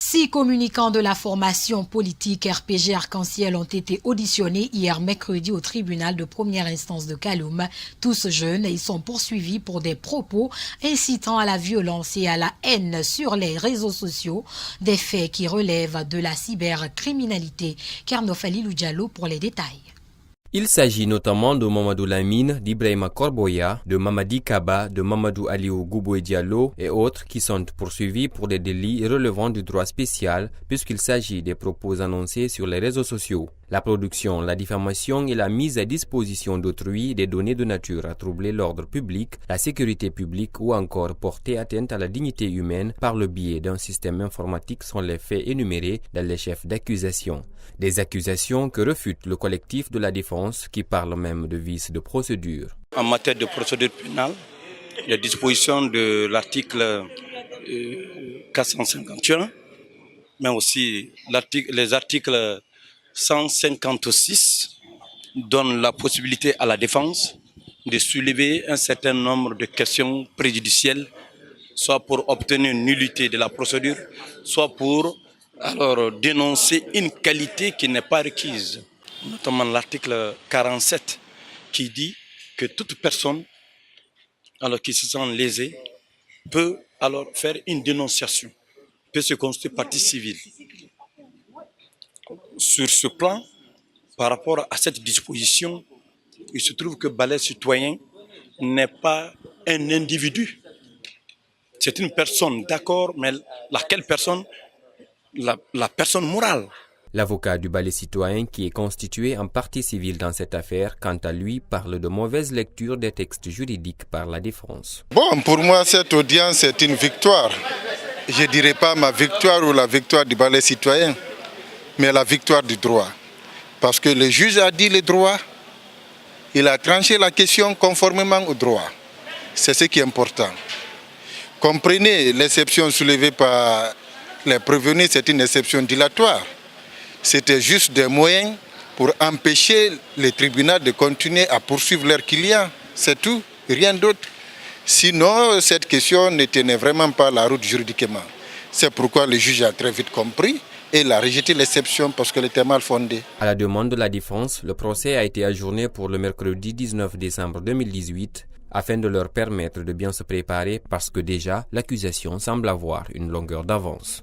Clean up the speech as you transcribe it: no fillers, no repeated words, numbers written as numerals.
6 communicants de la formation politique RPG Arc-en-Ciel ont été auditionnés hier mercredi au tribunal de première instance de Kaloum. Tous jeunes, ils sont poursuivis pour des propos incitant à la violence et à la haine sur les réseaux sociaux, des faits qui relèvent de la cybercriminalité. Kerno Falilou Diallo pour les détails. Il s'agit notamment de Mamadou Lamine, d'Ibrahima Korboya, de Mamadi Kaba, de Mamadou Aliou Gouboué Diallo et autres qui sont poursuivis pour des délits relevant du droit spécial puisqu'il s'agit des propos annoncés sur les réseaux sociaux. La production, la diffamation et la mise à disposition d'autrui des données de nature à troubler l'ordre public, la sécurité publique ou encore porter atteinte à la dignité humaine par le biais d'un système informatique sont les faits énumérés dans les chefs d'accusation. Des accusations que refute le collectif de la défense qui parle même de vice de procédure. En matière de procédure pénale, les dispositions de l'article 451, mais aussi les articles 156 donnent la possibilité à la défense de soulever un certain nombre de questions préjudicielles, soit pour obtenir une nullité de la procédure, soit pour dénoncer une qualité qui n'est pas requise. Notamment l'article 47 qui dit que toute personne qui se sent lésée peut faire une dénonciation, peut se constituer partie civile. Sur ce plan, par rapport à cette disposition, il se trouve que Balai Citoyen n'est pas un individu. C'est une personne, d'accord, mais laquelle personne? La personne morale. L'avocat du Balai Citoyen, qui est constitué en partie civile dans cette affaire, quant à lui, parle de mauvaise lecture des textes juridiques par la défense. Bon, pour moi, cette audience est une victoire. Je ne dirais pas ma victoire ou la victoire du Balai Citoyen, mais la victoire du droit. Parce que le juge a dit le droit, il a tranché la question conformément au droit. C'est ce qui est important. Comprenez l'exception soulevée par les prévenus, c'est une exception dilatoire. C'était juste des moyens pour empêcher les tribunaux de continuer à poursuivre leurs clients. C'est tout, rien d'autre. Sinon, cette question ne tenait vraiment pas la route juridiquement. C'est pourquoi le juge a très vite compris et il a rejeté l'exception parce qu'elle était mal fondée. À la demande de la défense, le procès a été ajourné pour le mercredi 19 décembre 2018 afin de leur permettre de bien se préparer parce que déjà, l'accusation semble avoir une longueur d'avance.